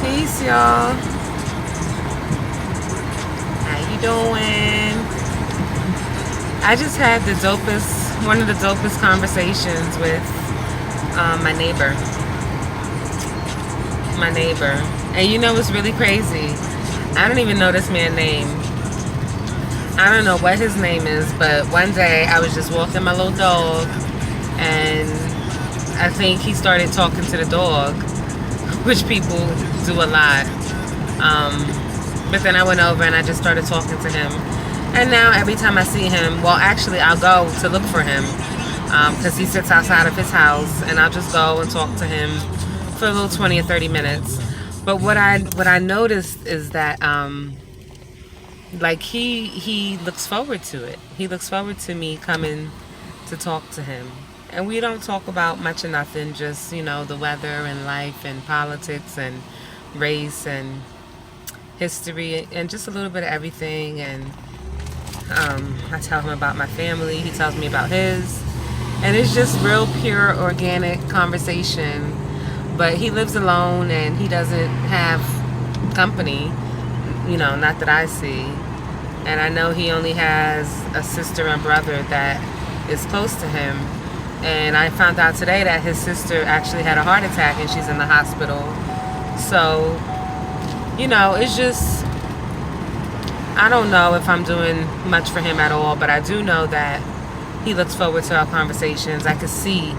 Peace, y'all. How you doing? I just had one of the dopest conversations with my neighbor. My neighbor. And you know what's really crazy? I don't even know this man's name. I don't know what his name is, but one day I was just walking my little dog, and I think he started talking to the dog, which people do a lot. But then I went over and I just started talking to him. And now every time I see him, well, actually, I'll go to look for him because he sits outside of his house, and I'll just go and talk to him for a little 20 or 30 minutes. But what I noticed is that like he looks forward to it. He looks forward to me coming to talk to him. And we don't talk about much of nothing, just, the weather and life and politics and race and history and just a little bit of everything. And I tell him about my family. He tells me about his. And it's just real pure, organic conversation. But he lives alone and he doesn't have company, not that I see. And I know he only has a sister and brother that is close to him. And I found out today that his sister actually had a heart attack and she's in the hospital. So, it's just, I don't know if I'm doing much for him at all, but I do know that he looks forward to our conversations. I could see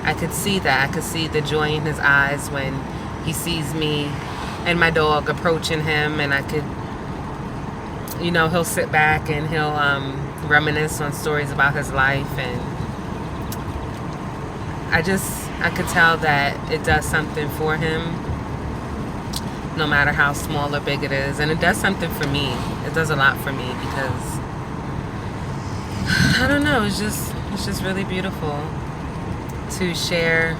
that. I could see the joy in his eyes when he sees me and my dog approaching him, and I could, he'll sit back and he'll reminisce on stories about his life, and I could tell that it does something for him, no matter how small or big it is. And it does something for me. It does a lot for me because, I don't know, it's just really beautiful to share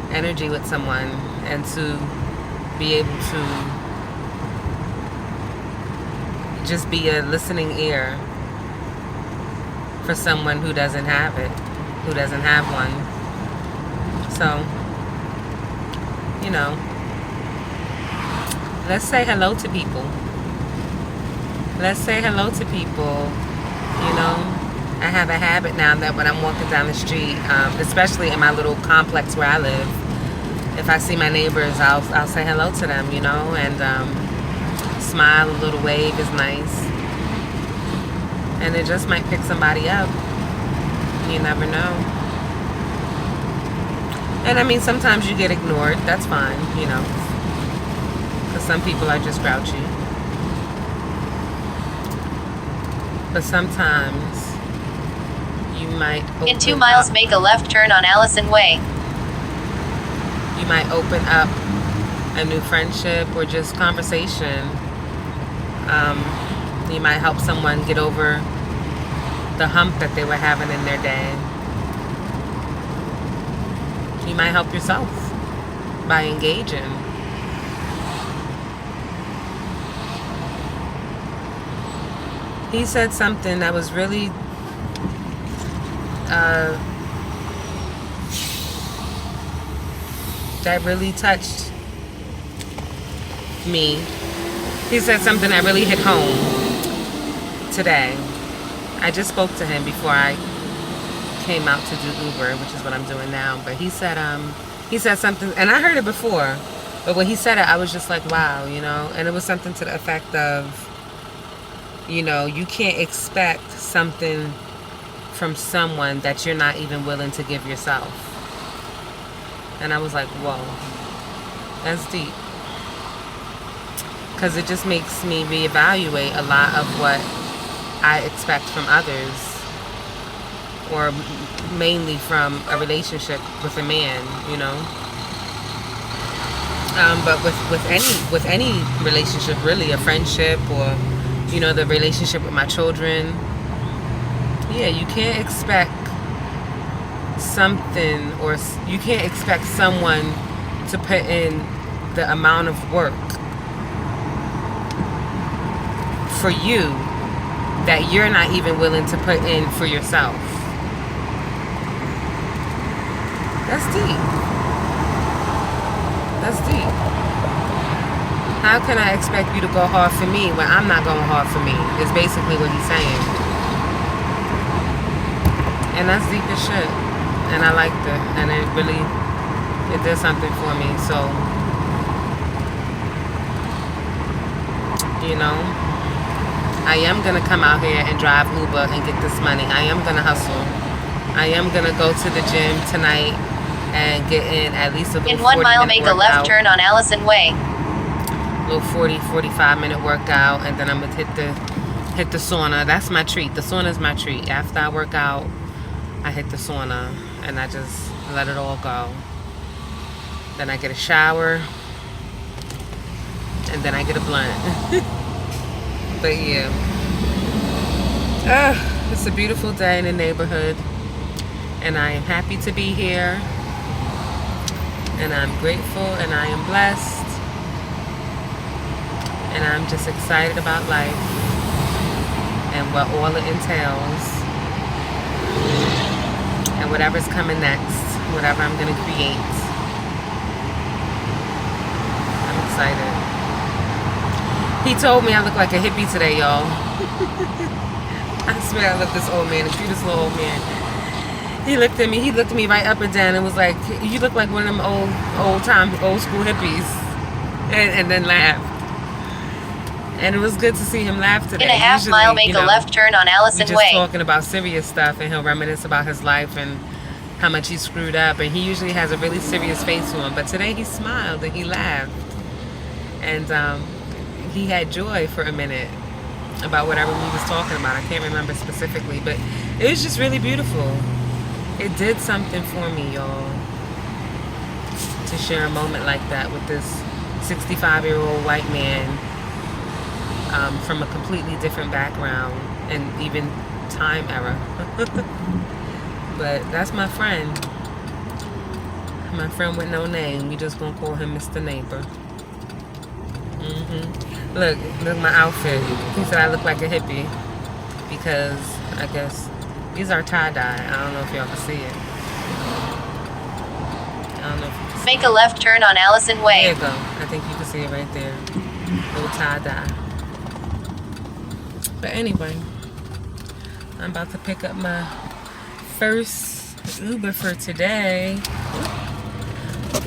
energy with someone and to be able to just be a listening ear for someone who doesn't have it, who doesn't have one. So, let's say hello to people. Let's say hello to people. I have a habit now that when I'm walking down the street, especially in my little complex where I live, if I see my neighbors, I'll say hello to them, and smile. A little wave is nice, and it just might pick somebody up. You never know. And I mean, sometimes you get ignored. That's fine, because some people are just grouchy. But sometimes you might in 2 miles up. Make a left turn on Allison Way. You might open up a new friendship or just conversation. You might help someone get over the hump that they were having in their day. You might help yourself by engaging. He said something that was really that really touched me. He said something that really hit home today. I just spoke to him before I came out to do Uber, which is what I'm doing now. But he said something, and I heard it before, but when he said it, I was just like, wow, and it was something to the effect of, you can't expect something from someone that you're not even willing to give yourself. And I was like, whoa, that's deep. Because it just makes me reevaluate a lot of what I expect from others, or mainly from a relationship with a man, But with any relationship, really, a friendship, or the relationship with my children, yeah, you can't expect something, or you can't expect someone to put in the amount of work for you that you're not even willing to put in for yourself. That's deep. That's deep. How can I expect you to go hard for me when I'm not going hard for me? Is basically what he's saying. And that's deep as shit. And I liked it. And it did something for me. So, you know, I am going to come out here and drive Uber and get this money. I am going to hustle. I am going to go to the gym tonight and get in at least a little 40-minute workout. In 1 mile, make a left turn on Allison Way. Little 45-minute workout, and then I'm gonna hit the sauna. That's my treat. The sauna is my treat. After I work out, I hit the sauna and I just let it all go. Then I get a shower, and then I get a blunt. But yeah, it's a beautiful day in the neighborhood, and I am happy to be here, and I'm grateful, and I am blessed. And I'm just excited about life and what all it entails and whatever's coming next, whatever I'm going to create. I'm excited. He told me I look like a hippie today, y'all. I swear I look this old man, the cutest little old man. He looked at me right up and down and was like, you look like one of them old school hippies. And then laughed. And it was good to see him laugh today. In a half mile, make a left turn on Allison Way. Just talking about serious stuff, and he'll reminisce about his life and how much he screwed up. And he usually has a really serious face to him, but today he smiled and he laughed, and he had joy for a minute about whatever we was talking about. I can't remember specifically, but it was just really beautiful. It did something for me, y'all, to share a moment like that with this 65-year-old white man. From a completely different background and even time era. But that's my friend. My friend with no name. We just gonna call him Mr. Neighbor. Look my outfit. He said I look like a hippie because I guess these are tie-dye. I don't know if y'all can see it. I don't know if you can see Make a left turn on Allison Way. There you go. I think you can see it right there. Little tie-dye. But anyway, I'm about to pick up my first Uber for today,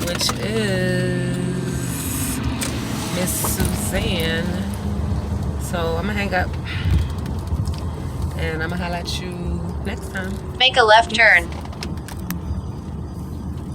which is Miss Suzanne. So I'm gonna hang up and I'm gonna holler at you next time. Make a left turn.